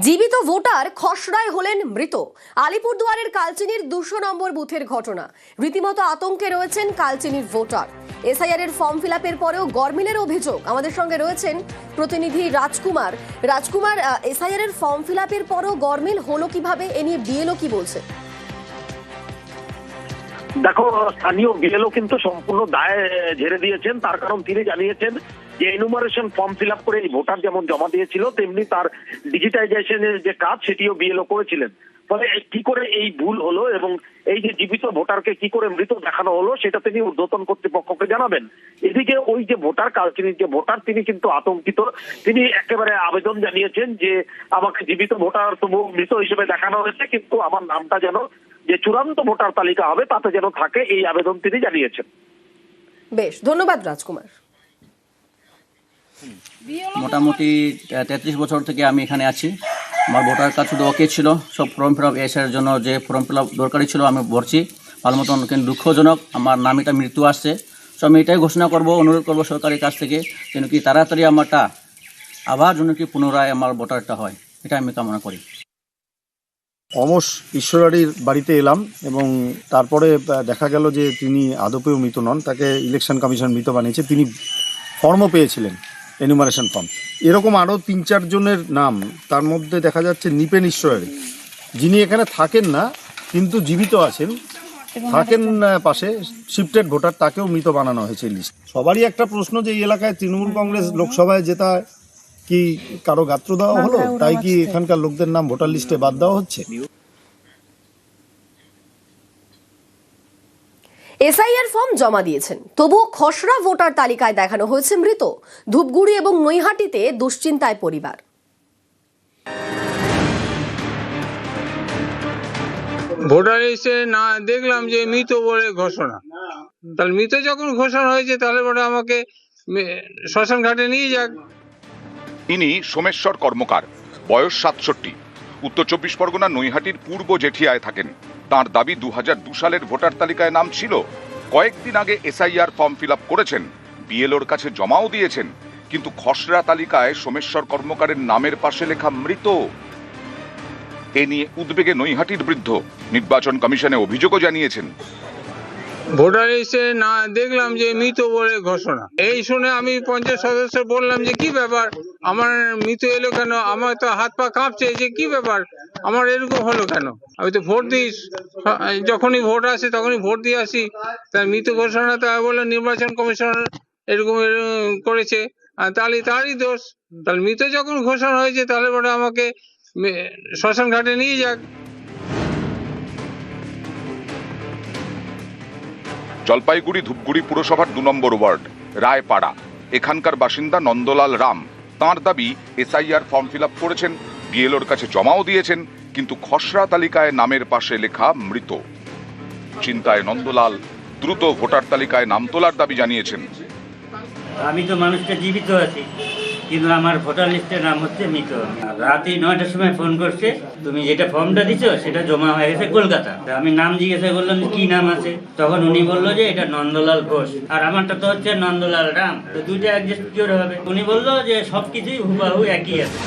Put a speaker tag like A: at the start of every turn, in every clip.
A: জীবিত ভোটার খসড়ায় হলেন মৃত। আলিপুরদুয়ারের কালচিনির 200 নম্বর বুথের ঘটনা। রীতিমতো আতঙ্কে রয়েছেন কালচিনির ভোটার। এসআইআর এর ফর্ম ফিলআপের পরেও গরমিলের অভিযোগ। আমাদের সঙ্গে রয়েছেন প্রতিনিধি রাজকুমার। এসআইআর এর ফর্ম ফিলআপের পরেও গরমিল হলো কিভাবে, এ নিয়ে বিএলও কি বলছে?
B: দেখো, স্থানীয় বিএলও কিন্তু সম্পূর্ণ দায় ঝেড়ে দিয়েছেন। তার কারণ তিনি জানিয়েছেন যে এনুমারেশন ফর্ম ফিল আপ করে এই ভোটার যেমন জমা দিয়েছিল, তেমনি তার ডিজিটাইজেশনের যে কাজ সেটিও বিএলও করেছিলেন। ফলে কি করে এই ভুল হলো এবং এই যে জীবিত ভোটারকে কি করে মৃত দেখানো হলো সেটা তিনি ঊর্ধ্বতন কর্তৃপক্ষকে জানাবেন। এদিকে ওই যে ভোটার, কালচিনির যে ভোটার, তিনি কিন্তু আতঙ্কিত। তিনি একেবারে আবেদন জানিয়েছেন যে আমাকে জীবিত ভোটার তবু মৃত হিসেবে দেখানো হয়েছে, কিন্তু আমার নামটা যেন যে চূড়ান্ত ভোটার তালিকা হবে তাতে যেন থাকে, এই আবেদন তিনি জানিয়েছেন।
A: বেশ, ধন্যবাদ রাজকুমার।
C: মোটামুটি 33 বছর থেকে আমি এখানে আছি। আমার ভোটার কার্ড শুধু ওকে ছিল, সব ফর্ম ফিল আপ এর জন্য যে ফর্ম ফিল আপ দরকারি ছিল আমি ভরছি ভালো মতন, কিন্তু দুঃখজনক আমার নাম এটা মৃত্যু আসছে। সো আমি এটাই ঘোষণা করব, অনুরোধ করব সরকারের কাছ থেকে যেন কি তাড়াতাড়ি আমারটা আবার যেন কি পুনরায় আমার ভোটারটা হয়, এটা আমি কামনা করি।
D: অমস ঈশ্বরারির বাড়িতে এলাম এবং তারপরে দেখা গেল যে তিনি আদপেও মৃত নন, তাকে ইলেকশন কমিশন মৃত বানিয়েছে। তিনি ফর্মও পেয়েছিলেন, এনুমারেশন ফর্ম। এরকম আরও 3-4 জনের নাম, তার মধ্যে দেখা যাচ্ছে নিপেন ঈশ্বরারি, যিনি এখানে থাকেন না কিন্তু জীবিত আছেন, থাকেন পাশে, শিফটেড ভোটার, তাকেও মৃত বানানো হয়েছে লিস্ট। সবারই একটা প্রশ্ন যে এই এলাকায় তৃণমূল কংগ্রেস লোকসভায় জেতা কি কারো গাত্র দেওয়া হলো, তাই কি এখানকার লোকদের নাম ভোটার লিস্টে বাদ দেওয়া হচ্ছে?
A: এসআইআর ফর্ম জমা দিয়েছেন, তবুও খসড়া ভোটার তালিকায় দেখানো হয়েছে মৃত। ধূপগুড়ি এবং নৈহাটিতে দুশ্চিন্তায় পরিবার।
E: ভোটার লিস্টে না দেখলাম যে মৃত বলে ঘোষণা। তাহলে মৃত যখন ঘোষণা হয়েছে তাহলে পরে আমাকে শ্মশান ঘাটে নিয়ে যাক।
F: ইনি সোমেশ্বর কর্মকার, বয়স 67, উত্তর 24 পরগনা নৈহাটির পূর্ব জেঠিয়ায় থাকেন। তার দাবি 2002 সালের ভোটার তালিকায় নাম ছিল। কয়েকদিন আগে এসআইআর ফর্ম ফিল আপ করেছেন, বিএলওর কাছে জমাও দিয়েছেন, কিন্তু খসড়া তালিকায় সোমেশ্বর কর্মকারের নামের পাশে লেখা মৃত। এ নিয়ে উদ্বেগে নৈহাটির বৃদ্ধ নির্বাচন কমিশনে অভিযোগও জানিয়েছেন।
E: ভোটার লিস্টে না দেখলাম যে মৃত বলে ঘোষণা। এই শুনে আমি পঞ্চায়েত সদস্য বললাম যে কি ব্যাপার, আমার মৃত এলো কেন? আমার তো হাত পা কাঁপছে যে কি ব্যাপার, আমার এরকম হলো কেন? আমি তো ভোট দিই, যখনই ভোট আসে তখনই ভোট দিয়ে আসি, তাই মৃত ঘোষণা তা বলে নির্বাচন কমিশন এরকম করেছে, তাহলে তারই দোষ। তাহলে মৃত যখন ঘোষণা হয়েছে তাহলে পরে আমাকে শ্মশান ঘাটে নিয়ে যাক।
F: জলপাইগুড়ি ধূপগুড়ি পুরসভার 2 নম্বর ওয়ার্ড রায়পাড়া, এখানকার বাসিন্দা নন্দলাল রাম। তাঁর দাবি এসআইআর ফর্ম ফিল আপ করেছেন, বিএলওর কাছে জমাও দিয়েছেন, কিন্তু খসড়া তালিকায় নামের পাশে লেখা মৃত। চিন্তায় নন্দলাল দ্রুত ভোটার তালিকায় নাম তোলার দাবি জানিয়েছেন।
G: আমি তো মানুষটা জীবিত আছি, কিন্তু আমার ভোটার লিস্টের নাম হচ্ছে মৃত। রাতে 9টার সময় ফোন করছে, তুমি যেটা ফর্মটা দিছো সেটা জমা হয়ে গেছে কলকাতা। আমি নাম জিজ্ঞাসা করলাম কি নাম আছে, তখন উনি বললো যে এটা নন্দলাল ঘোষ, আর আমারটা তো হচ্ছে নন্দলাল রাম, তো দুইটা অ্যাডজাস্ট কি করে হবে? উনি বললো যে সবকিছুই হুবাহু একই আছে।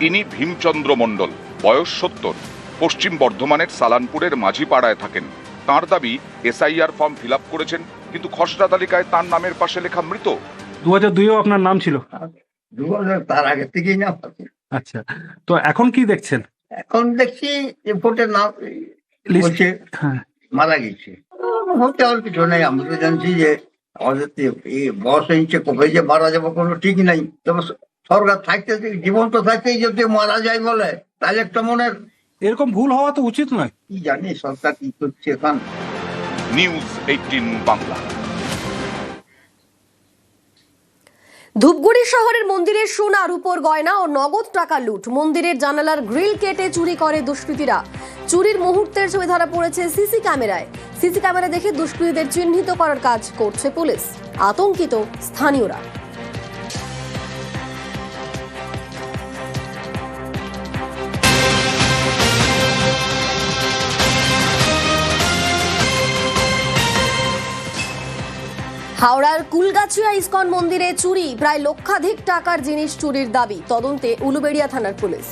F: ইনি ভীমচন্দ্র মণ্ডল, বয়স 70, পশ্চিম বর্ধমানের সালানপুরের মাঝিপাড়ায় থাকেন। তাঁর দাবি এসআইআর ফর্ম ফিল আপ করেছেন, কিন্তু খসড়া তালিকায় তার নামের পাশে লেখা মৃত।
H: 2002-ও আপনার নাম ছিল?
I: 2000 তার আগে থেকেই নাম আছে।
H: আচ্ছা, তো এখন কি দেখছেন?
I: এখন দেখছি যে ভোটের নাম বলছে মারা গেছে। হতে আর কিছু নেই, আমরা তো জানছি যে আমাদের বয়স হয়েছে, কবে যে মারা যাবো কোনো ঠিক নাই। তবে সরকার থাকতে, জীবন্ত থাকতেই যদি মারা যায় বলে, তাহলে একটা মনের
H: এরকম ভুল হওয়া তো উচিত নয়।
I: কি জানি সরকার কি করছে এখন।
F: নিউজ 18 বাংলা।
A: ধূপগুড়ি শহরের মন্দিরের সোনা, রূপোর গয়না ও নগদ টাকা লুট। মন্দিরের জানালার গ্রিল কেটে চুরি করে দুষ্কৃতীরা। চুরির মুহূর্তের ছবি ধরা পড়েছে সিসি ক্যামেরায়। সিসি ক্যামেরা দেখে দুষ্কৃতীদের চিহ্নিত করার কাজ করছে পুলিশ। আতঙ্কিত স্থানীয়রা। হাওড়ার কুলগাছিয়া ইসকন মন্দিরে চুরি, প্রায় লক্ষাধিক টাকার জিনিস চুরির দাবি। তদন্তে উলুবেড়িয়া থানার পুলিশ।